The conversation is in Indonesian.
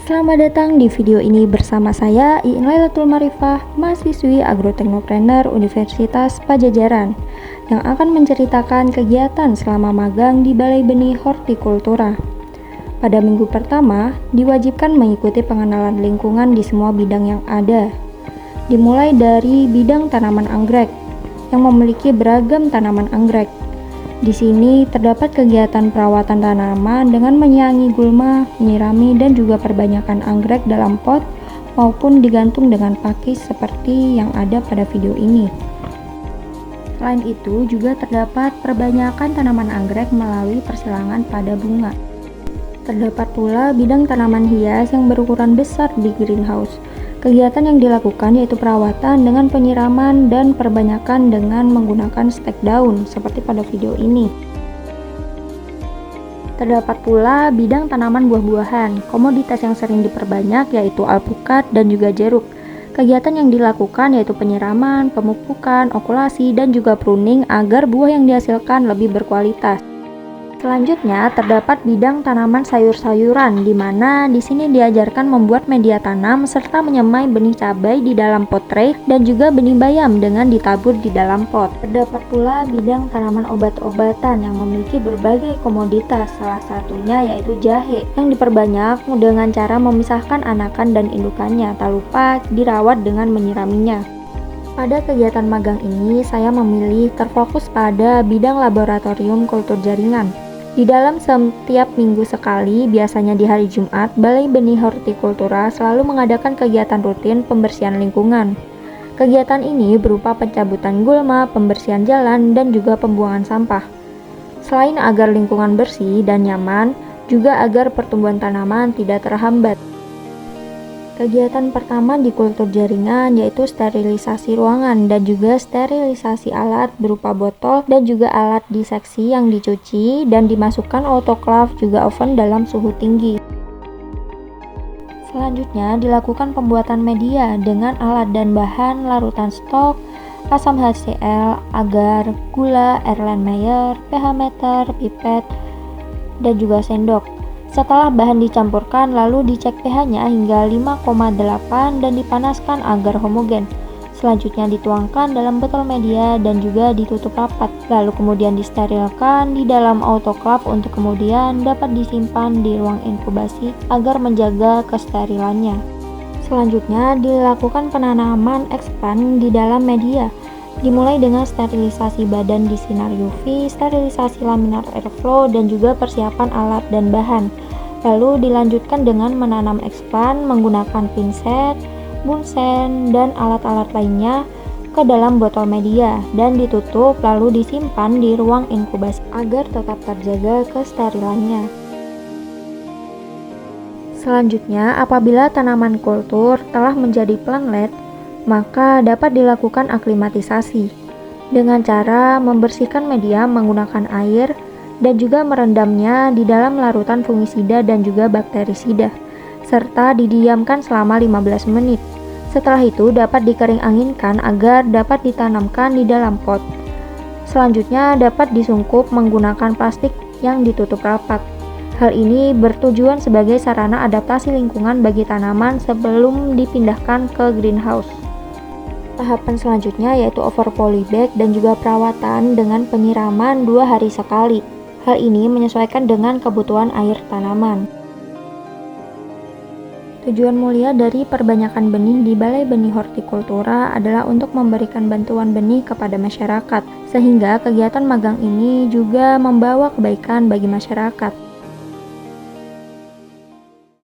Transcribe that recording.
Selamat datang di video ini bersama saya Iin Lailatul Marifah, mahasiswi Agroteknopreneur Universitas Padjadjaran yang akan menceritakan kegiatan selama magang di Balai Benih Hortikultura. Pada minggu pertama, diwajibkan mengikuti pengenalan lingkungan di semua bidang yang ada. Dimulai dari bidang tanaman anggrek yang memiliki beragam tanaman anggrek. Di sini terdapat kegiatan perawatan tanaman dengan menyiangi gulma, menyirami, dan juga perbanyakan anggrek dalam pot maupun digantung dengan pakis seperti yang ada pada video ini. Selain itu, juga terdapat perbanyakan tanaman anggrek melalui persilangan pada bunga. Terdapat pula bidang tanaman hias yang berukuran besar di greenhouse. Kegiatan yang dilakukan yaitu perawatan dengan penyiraman dan perbanyakan dengan menggunakan stek daun seperti pada video ini. Terdapat pula bidang tanaman buah-buahan. Komoditas yang sering diperbanyak yaitu alpukat dan juga jeruk. Kegiatan yang dilakukan yaitu penyiraman, pemupukan, okulasi, dan juga pruning agar buah yang dihasilkan lebih berkualitas. Selanjutnya terdapat bidang tanaman sayur-sayuran, di mana di sini diajarkan membuat media tanam serta menyemai benih cabai di dalam pot tray dan juga benih bayam dengan ditabur di dalam pot. Terdapat pula bidang tanaman obat-obatan yang memiliki berbagai komoditas, salah satunya yaitu jahe yang diperbanyak dengan cara memisahkan anakan dan indukannya, tak lupa dirawat dengan menyiraminya. Pada kegiatan magang ini, saya memilih terfokus pada bidang laboratorium kultur jaringan. Di dalam setiap minggu sekali, biasanya di hari Jumat, Balai Benih Hortikultura selalu mengadakan kegiatan rutin pembersihan lingkungan. Kegiatan ini berupa pencabutan gulma, pembersihan jalan, dan juga pembuangan sampah. Selain agar lingkungan bersih dan nyaman, juga agar pertumbuhan tanaman tidak terhambat. Kegiatan pertama di kultur jaringan yaitu sterilisasi ruangan dan juga sterilisasi alat berupa botol dan juga alat diseksi yang dicuci dan dimasukkan autoclave juga oven dalam suhu tinggi. Selanjutnya dilakukan pembuatan media dengan alat dan bahan larutan stok, asam HCl, agar, gula, Erlenmeyer, pH meter, pipet, dan juga sendok. Setelah bahan dicampurkan, lalu dicek pH-nya hingga 5,8 dan dipanaskan agar homogen. Selanjutnya dituangkan dalam botol media dan juga ditutup rapat. Lalu kemudian disterilkan di dalam autoclave untuk kemudian dapat disimpan di ruang inkubasi agar menjaga kesterilannya. Selanjutnya dilakukan penanaman expand di dalam media. Dimulai dengan sterilisasi badan di sinar UV, sterilisasi laminar airflow, dan juga persiapan alat dan bahan. Lalu dilanjutkan dengan menanam expand menggunakan pinset, bunsen, dan alat-alat lainnya ke dalam botol media dan ditutup lalu disimpan di ruang inkubasi agar tetap terjaga kesterilannya. Selanjutnya, apabila tanaman kultur telah menjadi plantlet, maka dapat dilakukan aklimatisasi dengan cara membersihkan media menggunakan air dan juga merendamnya di dalam larutan fungisida dan juga bakterisida serta didiamkan selama 15 menit. Setelah itu dapat dikering anginkan agar dapat ditanamkan di dalam pot. Selanjutnya dapat disungkup menggunakan plastik yang ditutup rapat. Hal ini bertujuan sebagai sarana adaptasi lingkungan bagi tanaman sebelum dipindahkan ke greenhouse. Tahapan selanjutnya yaitu over polybag dan juga perawatan dengan penyiraman 2 hari sekali. Hal ini menyesuaikan dengan kebutuhan air tanaman. Tujuan mulia dari perbanyakan benih di Balai Benih Hortikultura adalah untuk memberikan bantuan benih kepada masyarakat, sehingga kegiatan magang ini juga membawa kebaikan bagi masyarakat.